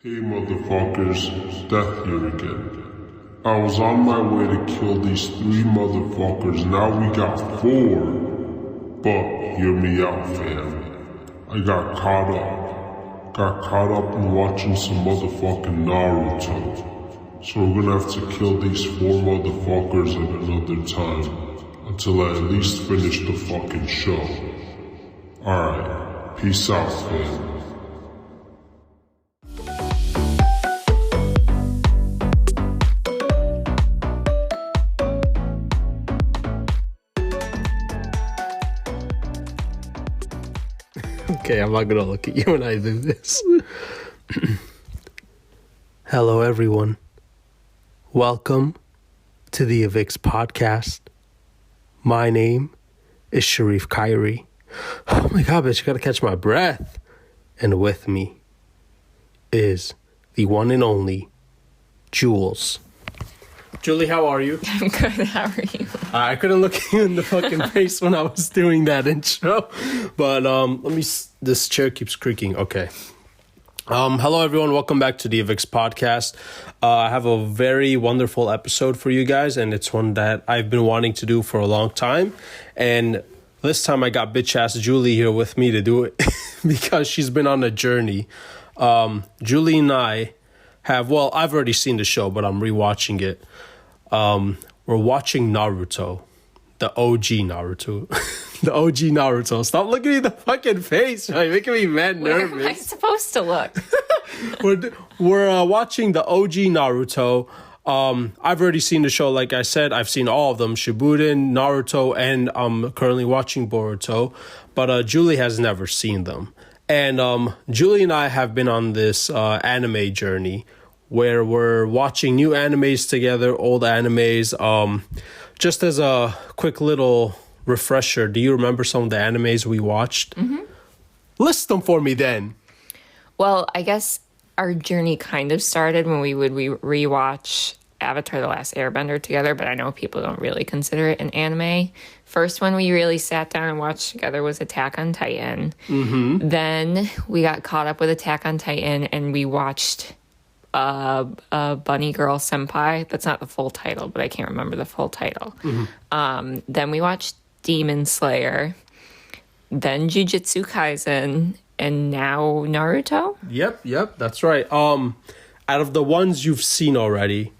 Hey motherfuckers, Death here again. I was on my way to kill these 3 motherfuckers, now we got 4. But hear me out, fam. I got caught up in watching some motherfucking Naruto. So we're gonna have to kill these 4 motherfuckers at another time, until I at least finish the fucking show. Alright, peace out, fam. Okay, I'm not gonna look at you when I do this. Hello, everyone. Welcome to the Avyx Podcast. My name is Sherif Khairy. Oh my god, bitch, I gotta catch my breath. And with me is the one and only Jules. Julie, how are you? I'm good. How are you? I couldn't look you in the fucking face when I was doing that intro. But this chair keeps creaking. Okay. Hello, everyone. Welcome back to the Avyx Podcast. I have a very wonderful episode for you guys, and it's one that I've been wanting to do for a long time. And this time I got bitch-ass Julie here with me to do it because she's been on a journey. Julie and I have, well, I've already seen the show, but I'm rewatching it. We're watching Naruto, the OG Naruto. The OG Naruto. Stop looking at the fucking face. You're making me mad nervous. Where am I supposed to look? We're watching the OG Naruto. I've already seen the show, like I said. I've seen all of them, Shippuden, Naruto, and I'm currently watching Boruto. But Julie has never seen them. And Julie and I have been on this anime journey where we're watching new animes together, old animes. Just as a quick little refresher, do you remember some of the animes we watched? Mm-hmm. List them for me then. Well, I guess our journey kind of started when we would rewatch Avatar: The Last Airbender together, but I know people don't really consider it an anime. First one we really sat down and watched together was Attack on Titan. Mm-hmm. Then we got caught up with Attack on Titan and we watched Bunny Girl Senpai. That's not the full title, but I can't remember the full title. Mm-hmm. Then we watched Demon Slayer, then Jujutsu Kaisen, and now Naruto. Yep, that's right. Out of the ones you've seen already,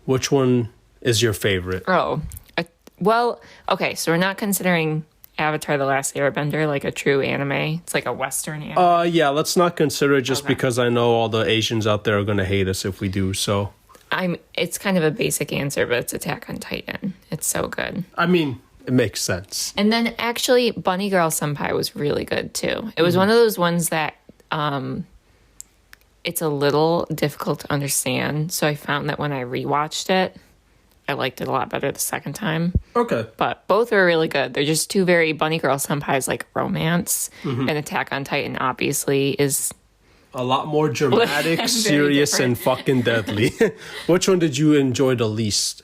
which one is your favorite? Well, okay, so we're not considering Avatar: The Last Airbender like a true anime. It's like a Western anime. Yeah, let's not consider it just because I know all the Asians out there are going to hate us if we do, so. It's kind of a basic answer, but it's Attack on Titan. It's so good. I mean, it makes sense. And then actually, Bunny Girl Senpai was really good too. It was one of those ones that it's a little difficult to understand. So I found that when I rewatched it, I liked it a lot better the second time. Okay. But both are really good. They're just two very Bunny Girl Senpai's like romance. Mm-hmm. And Attack on Titan obviously is a lot more dramatic, serious, and fucking deadly. Which one did you enjoy the least?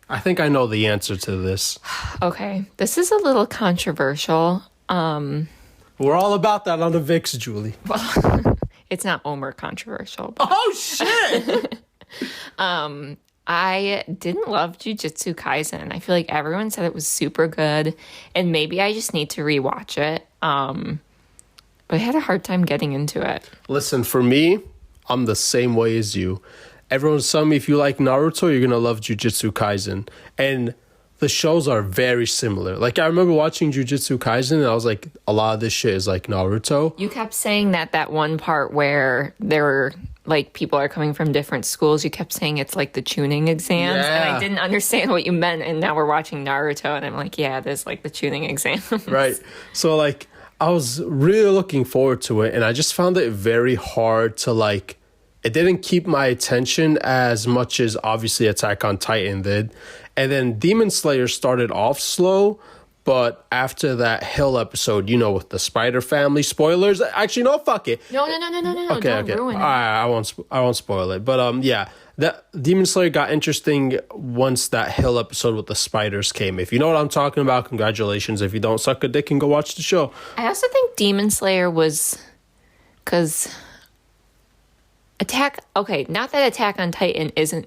I think I know the answer to this. Okay. This is a little controversial. We're all about that on the VIX, Julie. Well, it's not Omer controversial. But oh, shit! I didn't love Jujutsu Kaisen. I feel like everyone said it was super good, and maybe I just need to rewatch it. But I had a hard time getting into it. Listen, for me, I'm the same way as you. Everyone's telling me if you like Naruto, you're gonna love Jujutsu Kaisen, and the shows are very similar. Like, I remember watching Jujutsu Kaisen, and I was like, a lot of this shit is like Naruto. You kept saying that one part where there were, like, people are coming from different schools, you kept saying it's like the tuning exams, and I didn't understand what you meant, and now we're watching Naruto, and I'm like, yeah, it is like the tuning exams. Right. So, like, I was really looking forward to it, and I just found it very hard to, like, it didn't keep my attention as much as obviously Attack on Titan did. And then Demon Slayer started off slow, but after that Hill episode, you know, with the Spider Family, spoilers. Actually, no, fuck it. No. Okay. Ruin it. I won't spoil it. But yeah, that Demon Slayer got interesting once that Hill episode with the spiders came. If you know what I'm talking about, congratulations. If you don't, suck a dick and go watch the show. I also think Demon Slayer was, because Not that Attack on Titan isn't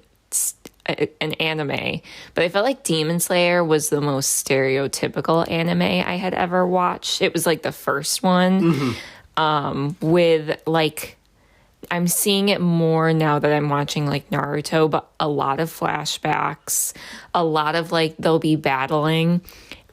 an anime, but I felt like Demon Slayer was the most stereotypical anime I had ever watched. It was like the first one. With like, I'm seeing it more now that I'm watching like Naruto, but a lot of flashbacks, a lot of like they'll be battling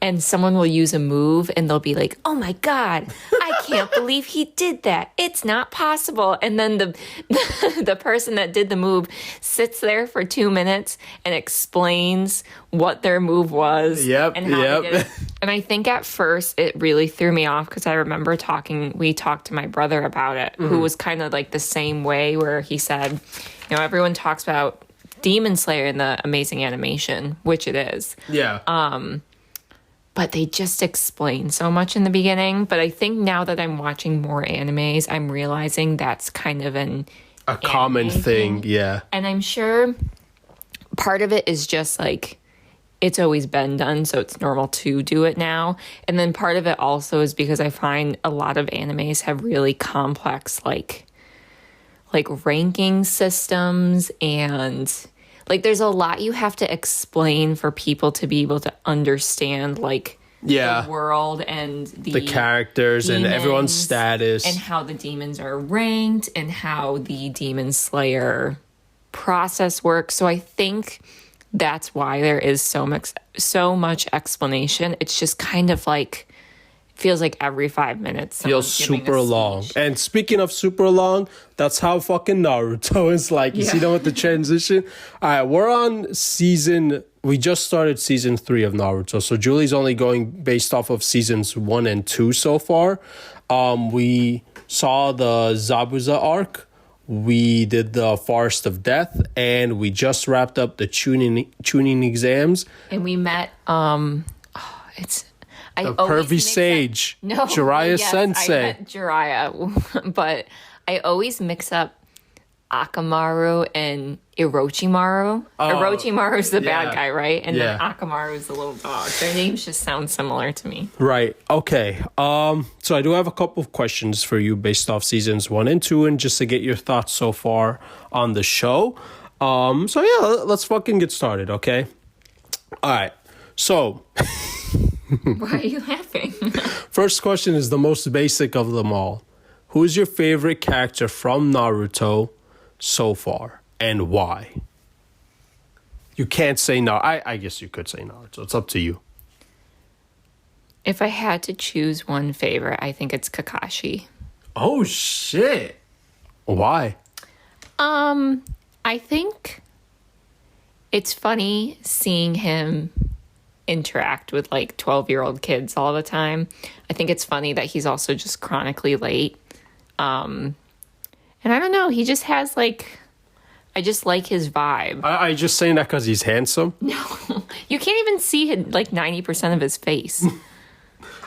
and someone will use a move and they'll be like, oh my God, I can't believe he did that. It's not possible. And then the person that did the move sits there for 2 minutes and explains what their move was. And how they did it. And I think at first it really threw me off because I remember we talked to my brother about it, who was kind of like the same way where he said, everyone talks about Demon Slayer in the amazing animation, which it is. But they just explain so much in the beginning. But I think now that I'm watching more animes, I'm realizing that's kind of a common thing. Yeah. And I'm sure part of it is just like, it's always been done, so it's normal to do it now. And then part of it also is because I find a lot of animes have really complex, like ranking systems and... like, there's a lot you have to explain for people to be able to understand, like, the world and the characters and everyone's status. And how the demons are ranked and how the Demon Slayer process works. So I think that's why there is so much explanation. It's just kind of like... feels like every 5 minutes. Feels super long. And speaking of super long, that's how fucking Naruto is like. You see them with the transition? All right, we're on we just started season 3 of Naruto. So Julie's only going based off of seasons 1 and 2 so far. We saw the Zabuza arc. We did the Forest of Death. And we just wrapped up the tuning exams. And we met, the pervy sage, Jiraiya Sensei. I met Jiraiya, but I always mix up Akamaru and Orochimaru. Orochimaru's the bad guy, right? And then Akamaru's the little dog. Their names just sound similar to me. Right. Okay. So I do have a couple of questions for you based off seasons 1 and 2, and just to get your thoughts so far on the show. Let's fucking get started, okay? All right. So... Why are you laughing? First question is the most basic of them all. Who is your favorite character from Naruto so far, and why? You can't say no. I guess you could say Naruto. It's up to you. If I had to choose one favorite, I think it's Kakashi. Oh, shit. Why? I think it's funny seeing him interact with like 12-year-old kids all the time. I think it's funny that he's also just chronically late. And I don't know, he just has like, I just like his vibe. I just saying that because he's handsome? No, you can't even see like 90% of his face.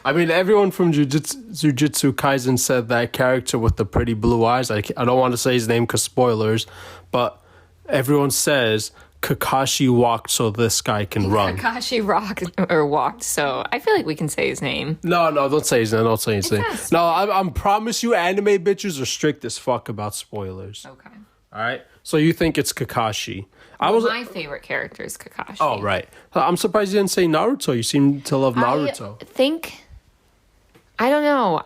I mean, everyone from Jujutsu Kaisen said that character with the pretty blue eyes. I don't want to say his name because spoilers, but everyone says Kakashi walked so this guy can run. Kakashi walked, so I feel like we can say his name. No, don't say his name. Don't say his name. No, I promise you, anime bitches are strict as fuck about spoilers. Okay. All right. So you think it's Kakashi? My favorite character is Kakashi. Oh, right. I'm surprised you didn't say Naruto. You seem to love Naruto. I don't know.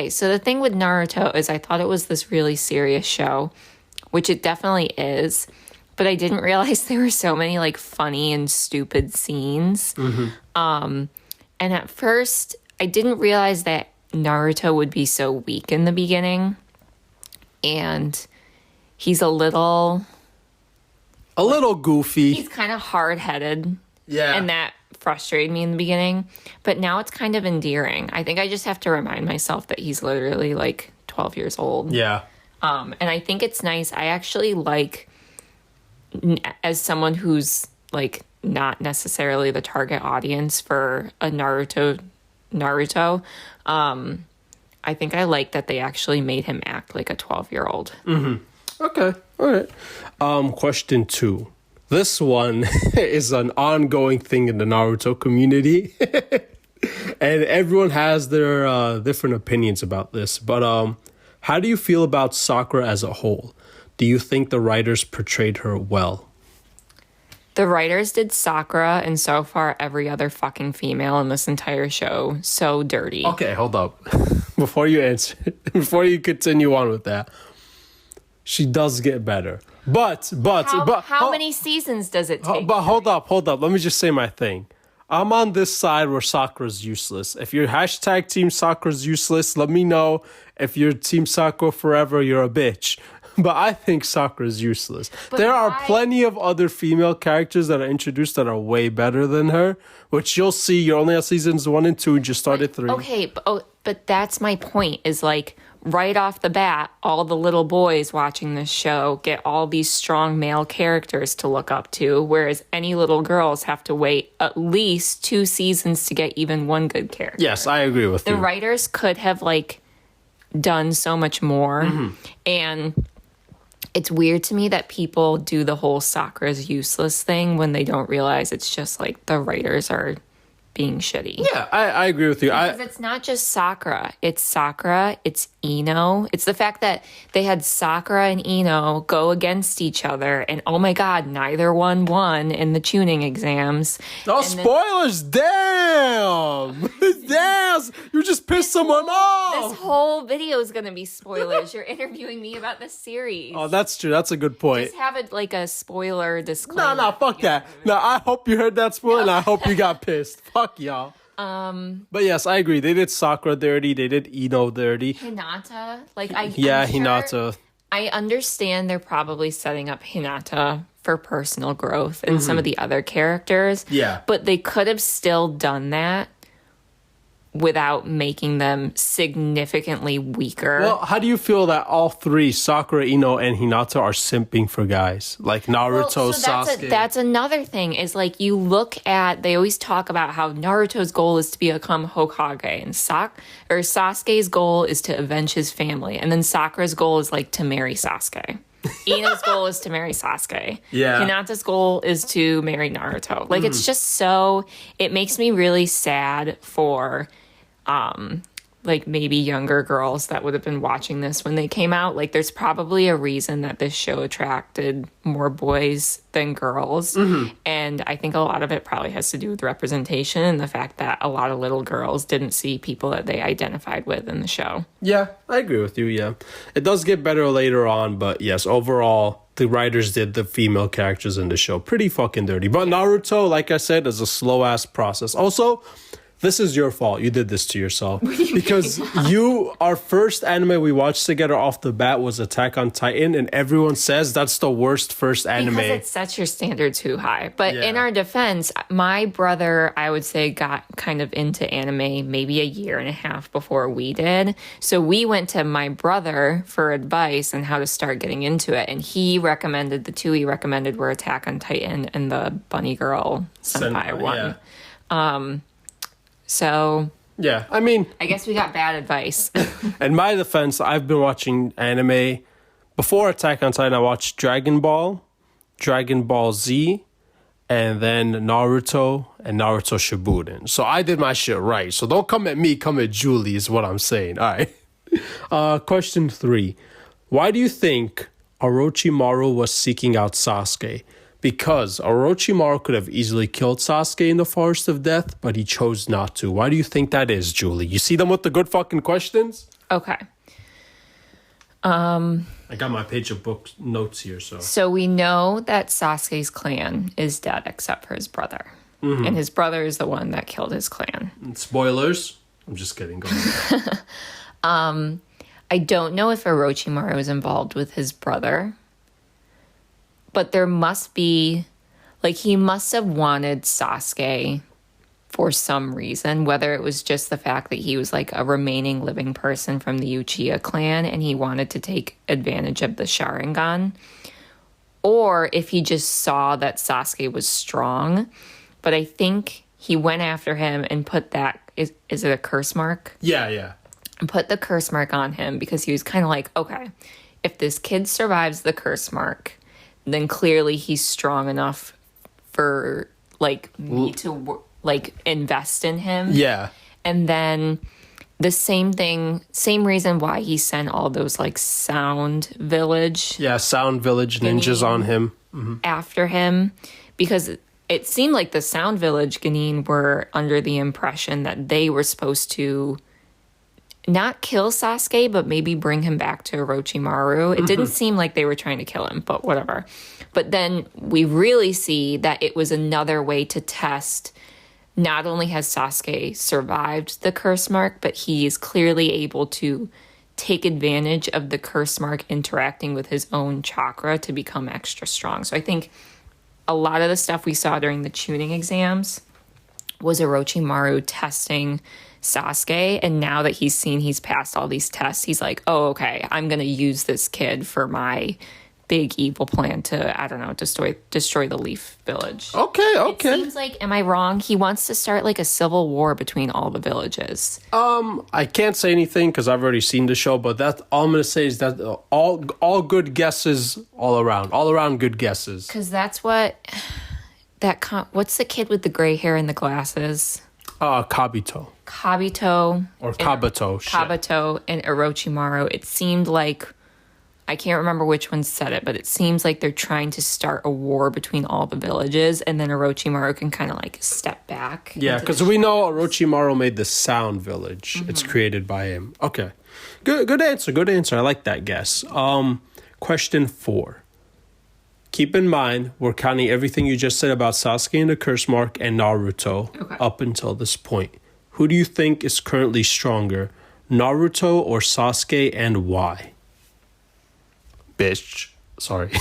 So the thing with Naruto is I thought it was this really serious show, which it definitely is. But I didn't realize there were so many like funny and stupid scenes. And at first, I didn't realize that Naruto would be so weak in the beginning. And he's a little goofy. He's kind of hard-headed. Yeah. And that frustrated me in the beginning. But now it's kind of endearing. I think I just have to remind myself that he's literally like 12 years old. Yeah. And I think it's nice. I actually like... as someone who's like not necessarily the target audience for a Naruto, I think I like that they actually made him act like a 12-year-old. Okay, all right. Question 2. This one is an ongoing thing in the Naruto community, and everyone has their different opinions about this. But How do you feel about Sakura as a whole? Do you think the writers portrayed her well? The writers did Sakura and so far every other fucking female in this entire show so dirty. Okay, hold up. Before you answer, before you continue on with that, she does get better. But how many seasons does it take? But hold up. Let me just say my thing. I'm on this side where Sakura's useless. If you're hashtag Team Sakura's useless, let me know. If you're Team Sakura forever, you're a bitch. But I think Sakura's useless. But there are plenty of other female characters that are introduced that are way better than her, which you'll see. You're only on seasons 1 and 2 and just started 3. Okay, but that's my point is like right off the bat, all the little boys watching this show get all these strong male characters to look up to, whereas any little girls have to wait at least 2 seasons to get even one good character. Yes, I agree with you. The writers could have like done so much more, and it's weird to me that people do the whole Sakura's useless thing when they don't realize it's just like the writers are being shitty. Yeah, I agree with you. Because it's not just Sakura, it's Ino. It's the fact that they had Sakura and Ino go against each other, and oh my god, neither one won in the tuning exams. No spoilers! Damn! Damn! You just pissed someone off! This whole video is going to be spoilers. You're interviewing me about the series. Oh, that's true. That's a good point. Just have it like a spoiler disclaimer. No, fuck that. No, I hope you heard that spoiler, and I hope you got pissed. Fuck y'all. But yes, I agree. They did Sakura dirty. They did Ino dirty. Hinata, Hinata. I understand they're probably setting up Hinata for personal growth and some of the other characters. Yeah. But they could have still done that without making them significantly weaker. Well, how do you feel that all 3, Sakura, Ino, and Hinata, are simping for guys? Like Naruto, Sasuke. That's another thing, is like you look at, they always talk about how Naruto's goal is to become Hokage, and Sasuke's goal is to avenge his family, and then Sakura's goal is like to marry Sasuke. Ino's goal is to marry Sasuke. Yeah. Hinata's goal is to marry Naruto. Like, it's just so, it makes me really sad for like maybe younger girls that would have been watching this when they came out. Like, there's probably a reason that this show attracted more boys than girls. And I think a lot of it probably has to do with representation and the fact that a lot of little girls didn't see people that they identified with in the show. Yeah, I agree with you, yeah. It does get better later on, but yes, overall, the writers did the female characters in the show pretty fucking dirty. But Naruto, like I said, is a slow-ass process. Also, this is your fault. You did this to yourself. Because our first anime we watched together off the bat was Attack on Titan, and everyone says that's the worst first anime. Because it sets your standard too high. But in our defense, my brother, I would say, got kind of into anime maybe a year and a half before we did. So we went to my brother for advice on how to start getting into it. And he recommended, the 2 he recommended were Attack on Titan and the Bunny Girl Senpai one. Yeah. So, yeah, I mean, I guess we got bad advice. in my defense, I've been watching anime. Before Attack on Titan, I watched Dragon Ball Z, and then Naruto and Naruto Shippuden. So I did my shit right. So don't come at me, come at Julie is what I'm saying. All right. Question 3. Why do you think Orochimaru was seeking out Sasuke? Because Orochimaru could have easily killed Sasuke in the Forest of Death, but he chose not to. Why do you think that is, Julie? You see them with the good fucking questions? Okay. I got my page of book notes here, so. So we know that Sasuke's clan is dead except for his brother. And his brother is the one that killed his clan. And spoilers? I'm just kidding. Go ahead. I don't know if Orochimaru was involved with his brother. But there must be, like, he must have wanted Sasuke for some reason, whether it was just the fact that he was, like, a remaining living person from the Uchiha clan and he wanted to take advantage of the Sharingan, or if he just saw that Sasuke was strong. But I think he went after him and put that, is it a curse mark? Yeah. And put the curse mark on him because he was kind of like, okay, if this kid survives the curse mark, then clearly he's strong enough for, like, me to, like, invest in him. Yeah. And then the same thing, same reason why he sent all those like Sound Village. Yeah, Sound Village ninjas on him. After him, because it seemed like the Sound Village Ganin were under the impression that they were supposed to not kill Sasuke, but maybe bring him back to Orochimaru. It didn't seem like they were trying to kill him, but whatever. But then we really see that it was another way to test. Not only has Sasuke survived the curse mark, but he is clearly able to take advantage of the curse mark interacting with his own chakra to become extra strong. So I think a lot of the stuff we saw during the tuning exams was Orochimaru testing Sasuke, and now that he's passed all these tests, he's like, oh, okay, I'm going to use this kid for my big evil plan to, I don't know, destroy the Leaf Village. Okay. It seems like, am I wrong? He wants to start like a civil war between all the villages. I can't say anything because I've already seen the show, but that's all I'm gonna say is that all good guesses all around good guesses. Because that's what what's the kid with the gray hair and the glasses? Kabuto. Or Kabuto. Kabuto and Orochimaru. It seemed like, I can't remember which one said it, but it seems like they're trying to start a war between all the villages, and then Orochimaru can kind of like step back. Yeah, because we know Orochimaru made the Sound Village. It's created by him. Okay. Good answer. I like that guess. Question 4. Keep in mind, we're counting everything you just said about Sasuke and the Curse Mark and Naruto up until this point. Who do you think is currently stronger, Naruto or Sasuke, and why? Bitch. Sorry.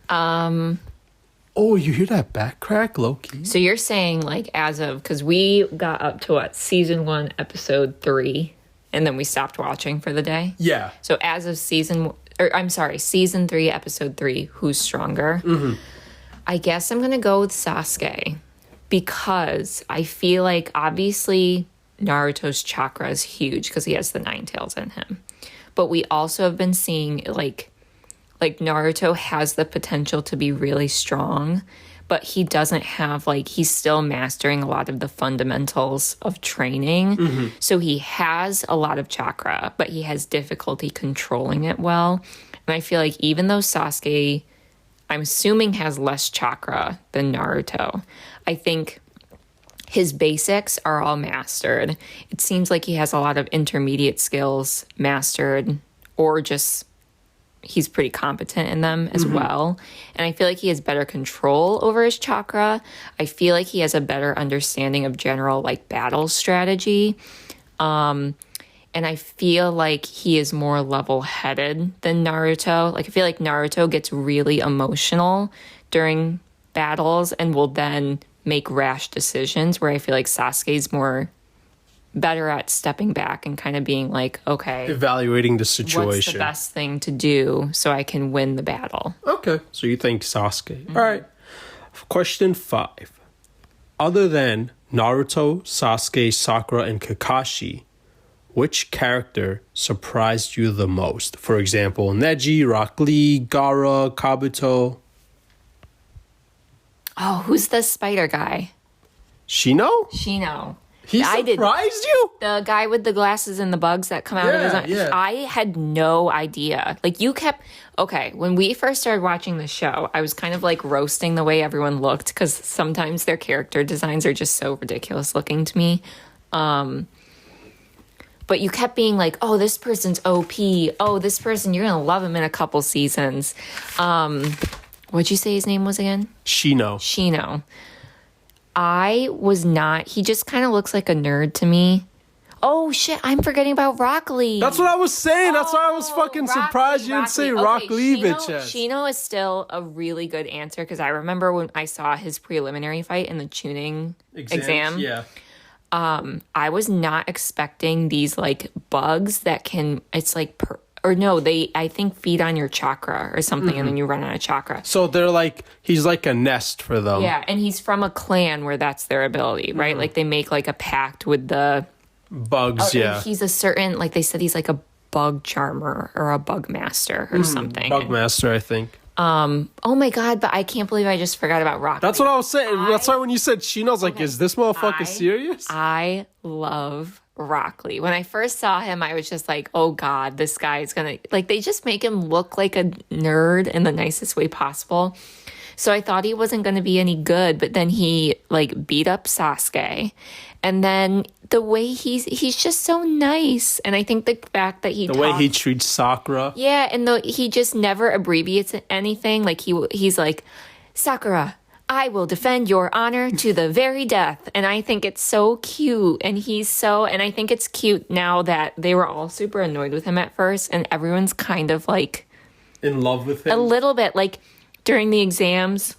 Oh, you hear that back crack, Loki? So you're saying like as of, because we got up to what, season 1, episode 3, and then we stopped watching for the day? Yeah. So as of season 3, episode 3, who's stronger? I guess I'm going to go with Sasuke because I feel like obviously Naruto's chakra is huge because he has the 9 tails in him. But we also have been seeing like Naruto has the potential to be really strong, but he doesn't have he's still mastering a lot of the fundamentals of training. So he has a lot of chakra, but he has difficulty controlling it well. And I feel like even though Sasuke, I'm assuming, has less chakra than Naruto, I think his basics are all mastered. It seems like he has a lot of intermediate skills mastered, or just he's pretty competent in them as well. And I feel like he has better control over his chakra. I feel like he has a better understanding of general battle strategy. And I feel like he is more level-headed than Naruto. I feel like Naruto gets really emotional during battles and will then make rash decisions, where I feel like Sasuke's more better at stepping back and kind of being like, okay, evaluating the situation. What's the best thing to do so I can win the battle? Okay, so you think Sasuke. All right. Question 5. Other than Naruto, Sasuke, Sakura, and Kakashi, which character surprised you the most? For example, Neji, Rock Lee, Gaara, Kabuto. Oh, who's the spider guy? Shino? He surprised you? The guy with the glasses and the bugs that come out of his eyes. Yeah. I had no idea. When we first started watching the show, I was kind of roasting the way everyone looked because sometimes their character designs are just so ridiculous looking to me. But you kept being like, oh, this person's OP. Oh, this person, you're going to love him in a couple seasons. What'd you say his name was again? Shino. I was not. He just kind of looks like a nerd to me. Oh, shit. I'm forgetting about Rock Lee. That's what I was saying. That's why I was fucking surprised you didn't say Rock Lee, bitch. Shino is still a really good answer because I remember when I saw his preliminary fight in the tuning exam. Yeah. I was not expecting these bugs that can, it's I think feed on your chakra or something, and then you run out of chakra. So they're he's like a nest for them. Yeah, and he's from a clan where that's their ability, right? They make a pact with the bugs, yeah. He's a certain, they said he's a bug charmer or a bug master or something. Bug master, I think. Oh my God, but I can't believe I just forgot about Rock Lee. That's what I was saying. That's why when you said Sheena, I was like, is this motherfucker serious? I love Rock Lee. When I first saw him, I was just like, oh God, this guy is gonna, like, they just make him look like a nerd in the nicest way possible. So I thought he wasn't going to be any good, but then he like beat up Sasuke. And then the way he's just so nice. And I think the fact that the way he treats Sakura. Yeah, and he just never abbreviates anything. Like he's like, Sakura, I will defend your honor to the very death. And I think it's so cute. And I think it's cute now that they were all super annoyed with him at first. And everyone's kind of like in love with him. A little bit. Like during the exams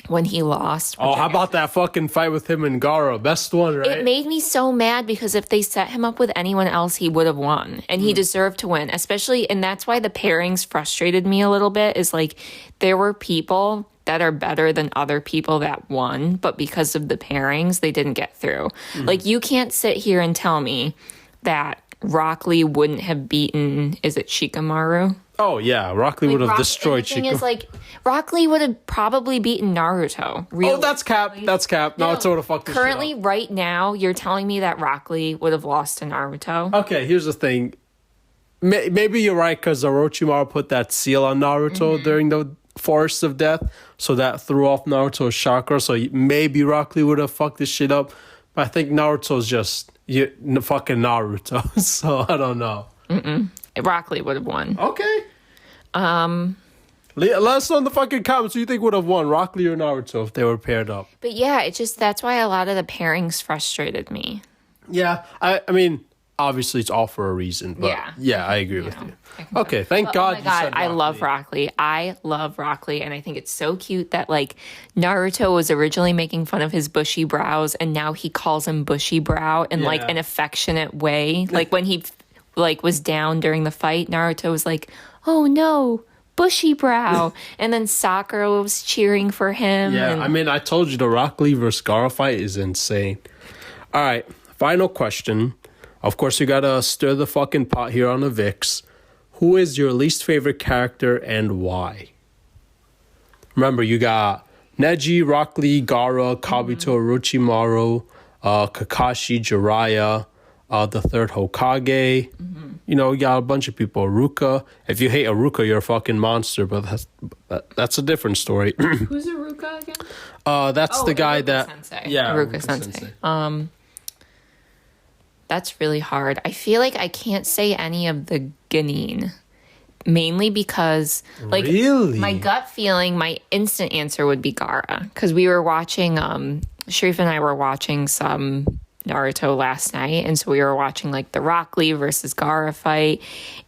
when he lost. Oh, how about that fucking fight with him and Gaara? Best one, right? It made me so mad because if they set him up with anyone else, he would have won. And he deserved to win. Especially, and that's why the pairings frustrated me a little bit, is like there were people that are better than other people that won, but because of the pairings, they didn't get through. Like, you can't sit here and tell me that Rock Lee wouldn't have beaten, is it Shikamaru? Oh, yeah. Rock Lee would have destroyed Shikamaru. The thing is, like, Rock Lee would have probably beaten Naruto. Oh, that's cap. That's cap. Naruto would have fucked this shit up. Currently, right now, you're telling me that Rock Lee would have lost to Naruto? Okay, here's the thing. Maybe you're right, because Orochimaru put that seal on Naruto during the Forest of Death, so that threw off Naruto's chakra, so maybe Rock Lee would have fucked this shit up. But I think Naruto's just fucking Naruto, so I don't know. Rock Lee would have won. Okay. Let us know in the fucking comments who you think would have won, Rock Lee or Naruto, if they were paired up. But yeah, it's just, that's why a lot of the pairings frustrated me. Yeah, I mean, obviously it's all for a reason, but yeah I agree with you. Okay, thank God. Oh my God, I love Rock Lee. I love Rock Lee, and I think it's so cute that like Naruto was originally making fun of his bushy brows, and now he calls him Bushy Brow in like an affectionate way. Like when he like was down during the fight, Naruto was like, "Oh no, Bushy Brow," and then Sakura was cheering for him. Yeah, I mean, I told you the Rock Lee versus Gaara fight is insane. All right, final question. Of course, you gotta stir the fucking pot here on Avyx. Who is your least favorite character and why? Remember, you got Neji, Rock Lee, Gaara, Kabuto, Orochimaru, Kakashi, Jiraiya, the third Hokage. You know, you got a bunch of people. Aruka. If you hate Aruka, you're a fucking monster, but that's a different story. Who's Aruka again? That's the guy that... Sensei. Yeah, Aruka Sensei. That's really hard. I feel like I can't say any of the Genin. Mainly because, like, my gut feeling, my instant answer would be Gaara. Because we were watching, Sherif and I were watching some Naruto last night. And so we were watching, like, the Rock Lee versus Gaara fight.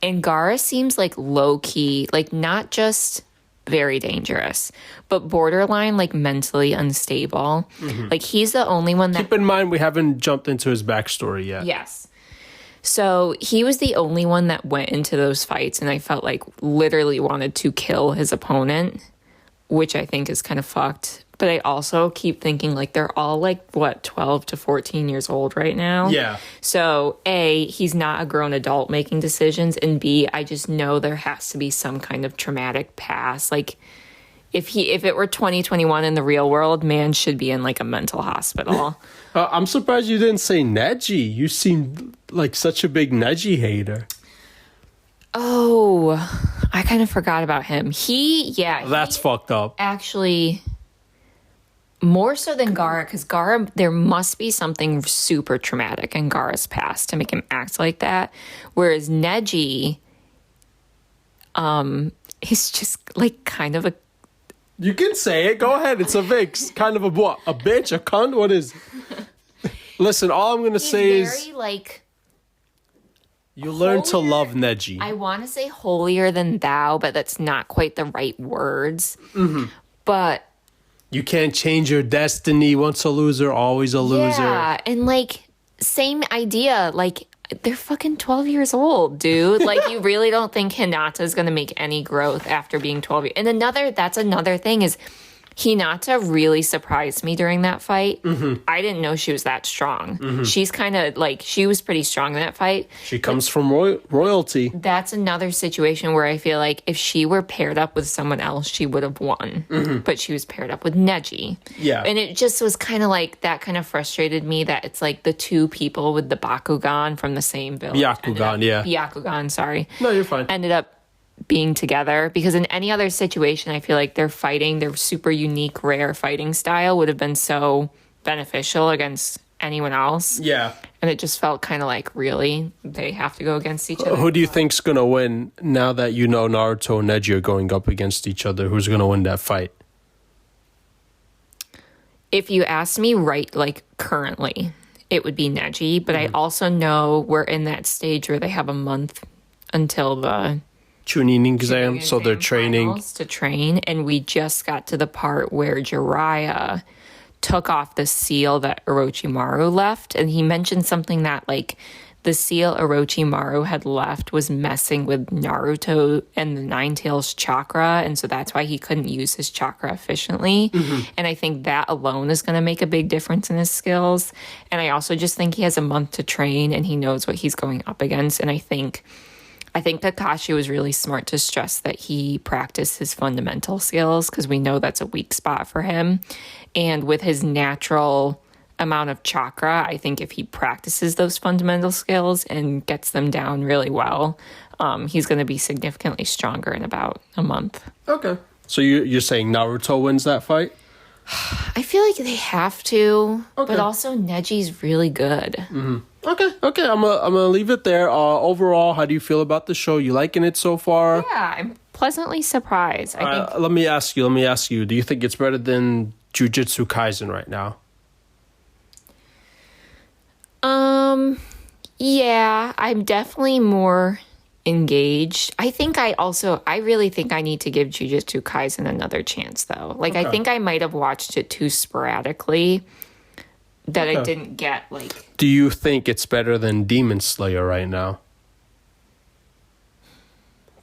And Gaara seems, like, low-key, like, not just very dangerous, but borderline, like, mentally unstable. Like, he's the only one that... Keep in mind, we haven't jumped into his backstory yet. Yes. So he was the only one that went into those fights, and I felt like literally wanted to kill his opponent, which I think is kind of fucked. But I also keep thinking, like, they're all, like, what, 12 to 14 years old right now? Yeah. So, A, he's not a grown adult making decisions, and B, I just know there has to be some kind of traumatic past. Like, if it were 2021 in the real world, man should be in, like, a mental hospital. I'm surprised you didn't say Neji. You seem like such a big Neji hater. Oh, I kind of forgot about him. That's fucked up. Actually... More so than Gaara, because Gaara, there must be something super traumatic in Gaara's past to make him act like that. Whereas Neji, he's just like kind of a... You can say it. Go ahead. It's a Avyx. Kind of a what? A bitch? A cunt? What is it? Listen, all I'm going to say is... very like... You learn to love Neji. I want to say holier than thou, but that's not quite the right words. But... You can't change your destiny. Once a loser, always a loser. Yeah, and like, same idea. Like, they're fucking 12 years old, dude. Like, you really don't think Hinata's going to make any growth after being 12 years. And that's another thing is, Hinata really surprised me during that fight. I didn't know she was that strong. She's kind of like, she was pretty strong in that fight. She comes from royalty. That's another situation where I feel like if she were paired up with someone else, she would have won. But she was paired up with Neji. Yeah. And it just was kind of like, that kind of frustrated me that it's like the two people with the Bakugan from the same village. Byakugan, sorry. No, you're fine. Ended up being together, because in any other situation I feel like their super unique rare fighting style would have been so beneficial against anyone else. Yeah. And it just felt kind of like, really, they have to go against each other. Who do you think's gonna win now that you know Naruto and Neji are going up against each other? Who's gonna win that fight? If you ask me currently, it would be Neji, but I also know we're in that stage where they have a month until the Chunin exam, so they're training to train, and we just got to the part where Jiraiya took off the seal that Orochimaru left, and he mentioned something that like the seal Orochimaru had left was messing with Naruto and the Nine Tails chakra, and so that's why he couldn't use his chakra efficiently. And I think that alone is going to make a big difference in his skills. And I also just think he has a month to train, and he knows what he's going up against. And I think Kakashi was really smart to stress that he practiced his fundamental skills, because we know that's a weak spot for him. And with his natural amount of chakra, I think if he practices those fundamental skills and gets them down really well, he's going to be significantly stronger in about a month. Okay. So you're saying Naruto wins that fight? I feel like they have to, but also Neji's really good. Okay. I'm gonna leave it there. Overall, how do you feel about the show? You liking it so far? Yeah, I'm pleasantly surprised. I think. Let me ask you. Do you think it's better than Jujutsu Kaisen right now? Yeah, I'm definitely more engaged. I really think I need to give Jujutsu Kaisen another chance, though. Like, I think I might have watched it too sporadically that I didn't get, like... Do you think it's better than Demon Slayer right now?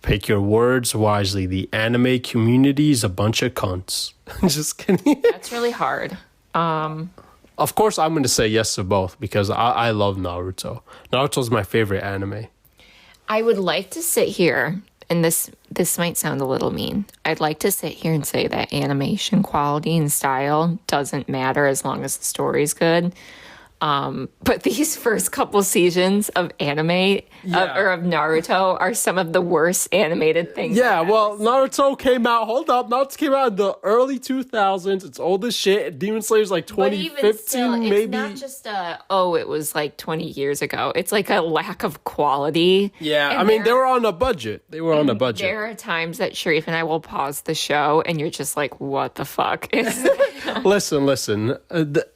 Pick your words wisely. The anime community is a bunch of cunts. Just kidding. That's really hard. Of course, I'm going to say yes to both, because I love Naruto. Naruto's my favorite anime. I would like to sit here, and this might sound a little mean. I'd like to sit here and say that animation quality and style doesn't matter as long as the story's good. But these first couple seasons of anime or of Naruto are some of the worst animated things. Yeah, well, Naruto came out in the early 2000s. It's old as shit. Demon Slayer's like 2015, still, maybe. It's not just it was like 20 years ago. It's like a lack of quality. Yeah, and I mean, they were on a budget. There are times that Sherif and I will pause the show and you're just like, what the fuck is that? Listen.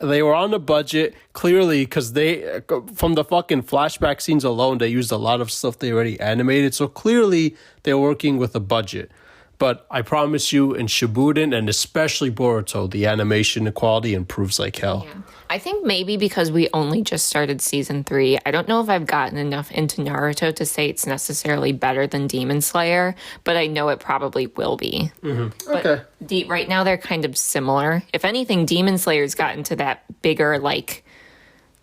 They were on a budget, clearly, because they, from the fucking flashback scenes alone, they used a lot of stuff they already animated. So clearly, they're working with a budget. But I promise you, in Shippuden and especially Boruto, the animation quality improves like hell. Yeah. I think maybe because we only just started season 3, I don't know if I've gotten enough into Naruto to say it's necessarily better than Demon Slayer, but I know it probably will be. Okay. But right now, they're kind of similar. If anything, Demon Slayer's gotten to that bigger, like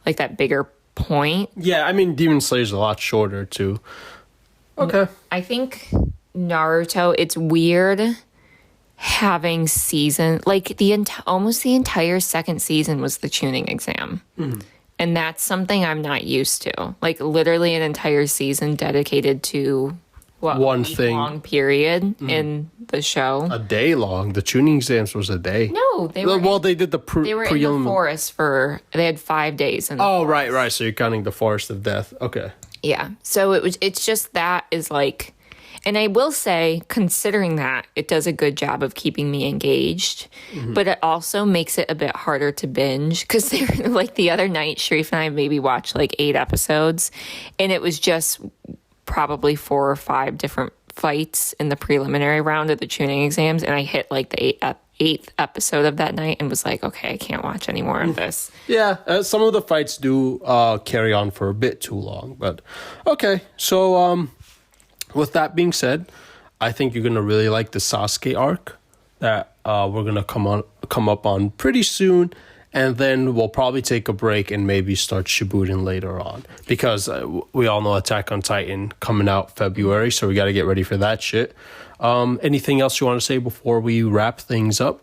that bigger point. Yeah, I mean, Demon Slayer's a lot shorter, too. Okay. I think Naruto, it's weird having almost the entire second season was the tuning exam. And that's something I'm not used to. Like, literally an entire season dedicated to one thing, long period in the show. A day long. The tuning exams was a day. No, they were. They did the they were in the forest they had 5 days. Right. So you're counting the Forest of Death. Okay. Yeah. So it's just that is like, and I will say, considering that, it does a good job of keeping me engaged, but it also makes it a bit harder to binge, because like the other night, Sherif and I maybe watched like 8 episodes, and it was just probably 4 or 5 different fights in the preliminary round of the tuning exams, and I hit like the 8th episode of that night and was like, okay, I can't watch any more of this. Yeah, some of the fights do carry on for a bit too long, but okay. So with that being said, I think you're gonna really like the Sasuke arc that we're gonna come up on pretty soon. And then we'll probably take a break and maybe start Shippuden later on. Because we all know Attack on Titan coming out February, so we got to get ready for that shit. Anything else you want to say before we wrap things up?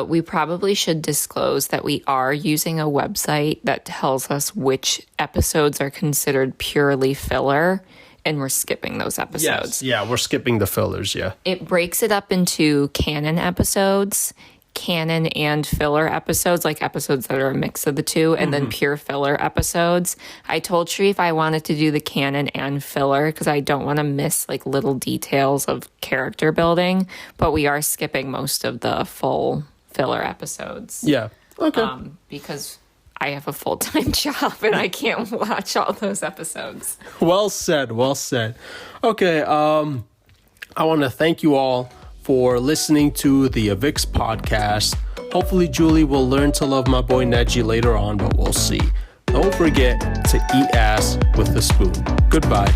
We probably should disclose that we are using a website that tells us which episodes are considered purely filler, and we're skipping those episodes. Yes, yeah, we're skipping the fillers, yeah. It breaks it up into canon episodes, canon and filler episodes, like episodes that are a mix of the two, and then pure filler episodes. I told Sherif I wanted to do the canon and filler because I don't want to miss like little details of character building, but we are skipping most of the full filler episodes. Yeah, okay. Because I have a full-time job and I can't watch all those episodes. Well said, well said. Okay, I want to thank you all for listening to the Avyx Podcast. Hopefully Julie will learn to love my boy Neji later on, but we'll see. Don't forget to eat ass with a spoon. Goodbye.